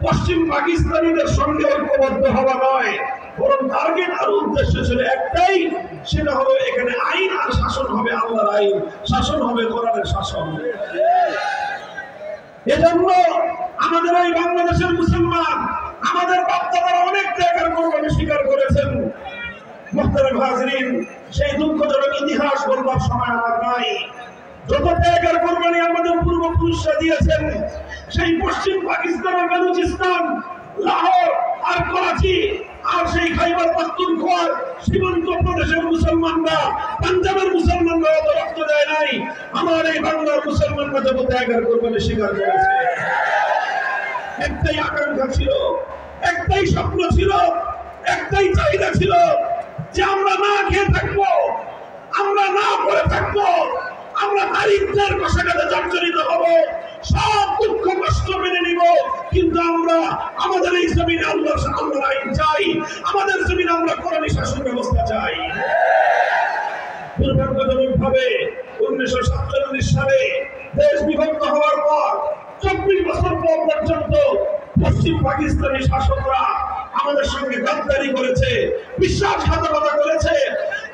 পশ্চিম পাকিস্তানিদের সঙ্গে ঐক্যবদ্ধ হওয়া নয়, বরং টার্গেট আর উদ্দেশ্য ছিল একটাই, সেটা হলো এখানে আইন আর শাসন হবে আল্লাহর আইন, শাসন হবে কোরআনের শাসন। এজন্য আমাদের এই বাংলাদেশের মুসলমান, আমাদের বাপ-দাদারা অনেক ত্যাগের কোরবানি স্বীকার করেছেন। মুহতারাম হাজরিন, সেই দুঃখজনক ইতিহাস বলবার সময় আমার নাই। যত ত্যাগের কোরবানি আমাদের পূর্বপুরুষরা দিয়েছেন, সেই পশ্চিম পাকিস্তান, বেলুচিস্তান, লাহোর আর করাচি আর সেই খাইবার পাখতুনখোয়ার সীমান্ত প্রদেশের মুসলমানরা, পাঞ্জাবের মুসলমানরা অত রক্ত দেয় নাই। আমার এই বাংলার মুসলমানরা যত ত্যাগের কোরবানি স্বীকার করেছে। একটাই আকাঙ্ক্ষা ছিল, একটাই স্বপ্ন ছিল, একটাই চাহিদা ছিল যে আমরা না খেয়ে থাকবো, আমরা না পড়ে থাকবো, আমরা দারিদ্র্যের কষাঘাতে জর্জরিত হব, সব দুঃখ কষ্ট মেনে নিব, কিন্তু আমরা আমাদের এই জমিনে আল্লাহর আইন চাই, আমাদের জমিনে আমরা কোরআনী শাসন ব্যবস্থা চাই। দুর্ভাগ্যজনক ভাবে 1947 সালে দেশ বিভক্ত হওয়ার পর 24 বছর পর্যন্ত পশ্চিম পাকিস্তানি শাসকরা আমাদের সঙ্গে গাদ্দারি করেছে, বিশ্বাসঘাতকতা করেছে।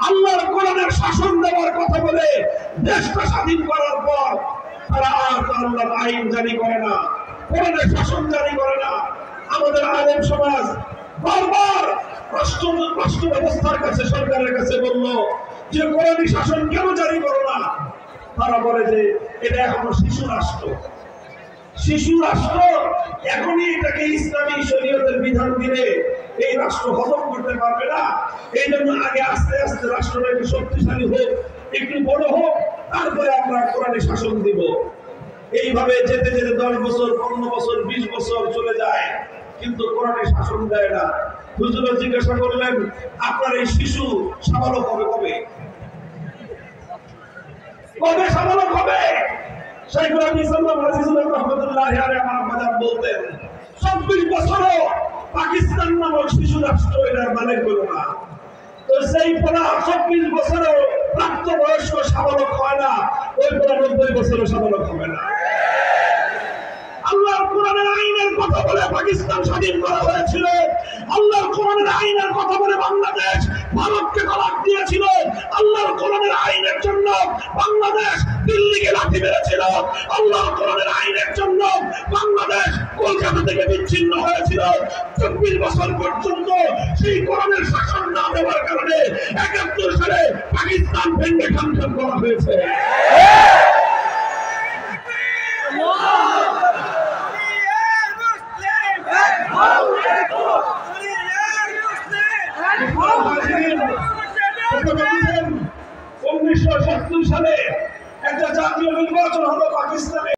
আল্লাহর কোরআনের শাসন দেওয়ার কথা বলে দেশটা স্বাধীন করার পর তারা আর আল্লাহর আইন জারি করে না, কোরআনের শাসন জারি করে না। আমাদের আলেম সমাজ বারবার রাষ্ট্র ব্যবস্থার কাছে, সরকারের কাছে বলল যে কোরআনী শাসন কেন জারি করো না? তারা বলে যে এটা এখনো শিশু রাষ্ট্র, শিশু রাষ্ট্র, এখনই এটাকে ইসলামী শরীয়তের বিধান দিলে এই রাষ্ট্র হজম করতে পারবে না। এই জন্য আগে আস্তে আস্তে রাষ্ট্রটা একটু শক্তিশালী হোক, একটু বড় হোক, তারপরে আমরা কোরআনী শাসন দিব। এইভাবে যেতে যেতে 10 বছর, 15 বছর, 20 বছর চলে যায়, কিন্তু কোরআনী শাসন দেয় না। হুজুর জিজ্ঞাসা করলেন, আপনার এই শিশু সাবালক হবে কবে? কবে সাবালক হবে? শাইখুল হাদিস আজিজুল রহমাতুল্লাহি আলাইহি আমার বাজার বলতেন, 24 বছরও পাকিস্তান নামক শিশু রাষ্ট্র এর মালিক হলো না। তো সেই পড়া 24 বছরও প্রাপ্তবয়স্ক সাবালক হয় না, ওই পড়া 90 বছরও সাবালক হবে না। আল্লাহর কোরআনের আইনের কথা বলে পাকিস্তান স্বাধীন করা হয়েছিল, আল্লাহর কোরআনের আইনের কথা বলে বাংলাদেশ ভারতকে তালাক দিয়েছিল, আল্লাহর কোরআনের আইনের জন্য বাংলাদেশ দিল্লিকে লাঠি মেরেছিল, আল্লাহর কোরআনের আইনের জন্য বাংলাদেশ কলকাতা থেকে বিচ্ছিন্ন হয়েছিল। 24 বছর পর্যন্ত সেই কোরআনের শাসন না দেওয়ার কারণে 71 সালে পাকিস্তান ভেঙে খামখাম করা হয়েছে। সালে একটা জাতীয় নির্বাচন হলো পাকিস্তানে।